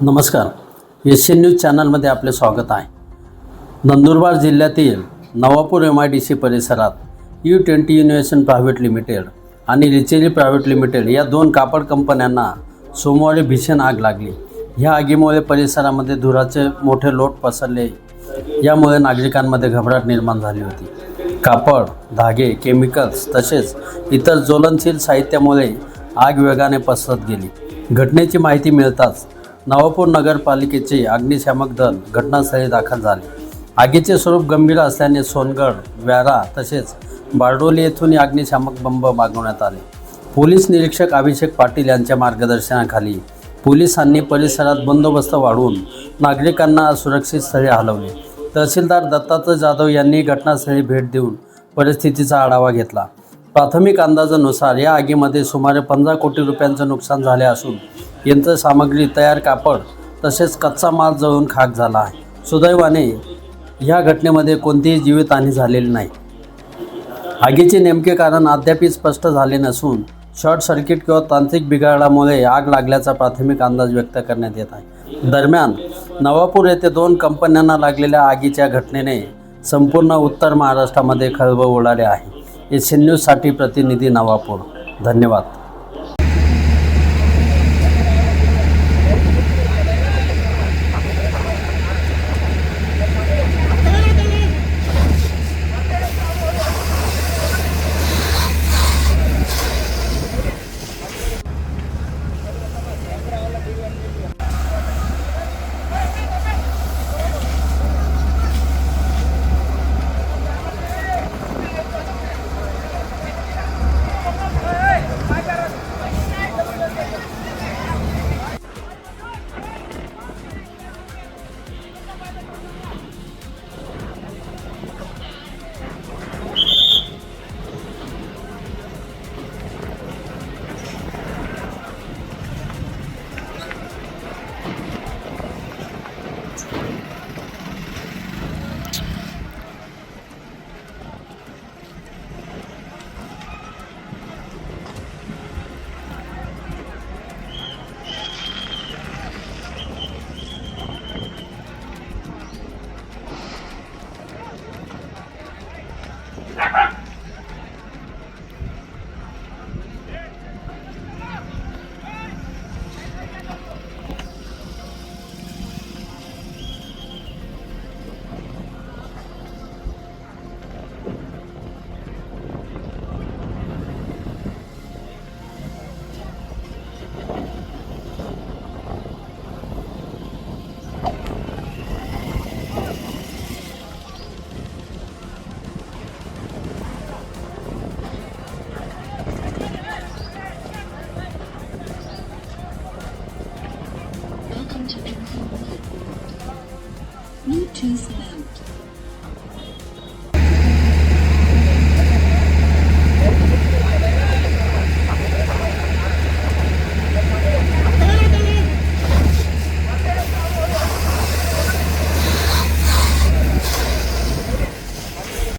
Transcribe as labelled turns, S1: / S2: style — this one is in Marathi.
S1: नमस्कार. एशियन न्यूज चॅनलमध्ये आपले स्वागत आहे. नंदुरबार जिल्ह्यातील नवापूर MIDC परिसरात U20 इनोव्हेशन प्रायव्हेट लिमिटेड आणि रिचेली प्रायव्हेट लिमिटेड या दोन कापड कंपन्यांना सोमवारी भीषण आग लागली. ह्या आगीमुळे परिसरामध्ये धुराचे मोठे लोट पसरले. यामुळे नागरिकांमध्ये घबराट निर्माण झाली होती. कापड, धागे, केमिकल्स तसेच इतर ज्वलनशील साहित्यामुळे आग वेगाने पसरत गेली. घटनेची माहिती मिळताच नवापूर नगरपालिकेचे अग्निशामक दल घटनास्थळी दाखल झाले. आगीचे स्वरूप गंभीर असल्याने सोनगड, व्यारा तसेच बारडोली येथून अग्निशामक बंब मागवण्यात आले. पोलीस निरीक्षक अभिषेक पाटील यांच्या मार्गदर्शनाखाली पोलिसांनी परिसरात बंदोबस्त वाढवून नागरिकांना सुरक्षित स्थळी हलवले. तहसीलदार दत्तात्रय जाधव यांनी घटनास्थळी भेट देऊन परिस्थितीचा आढावा घेतला. प्राथमिक अंदाजानुसार या आगीमध्ये सुमारे 15 कोटी रुपयांचं नुकसान झाले असून यंत्रसामग्री, तयार कापड तसेच कच्चा माल जळून खाक झाला आहे. सुदैवाने ह्या घटनेमध्ये कोणतीही जीवितहानी झालेली नाही. आगीचे नेमके कारण अद्याप स्पष्ट झाले नसून शॉर्ट सर्किट किंवा तांत्रिक बिघाडामुळे आग लागल्याचा प्राथमिक अंदाज व्यक्त करण्यात येत आहे. दरम्यान नवापूर येथे दोन कंपन्यांना लागलेल्या आगीच्या घटनेने संपूर्ण उत्तर महाराष्ट्रामध्ये खळबळ उडाली आहे. एशियन न्यूजसाठी प्रतिनिधी नवापूर. धन्यवाद.
S2: Bluetooth mode.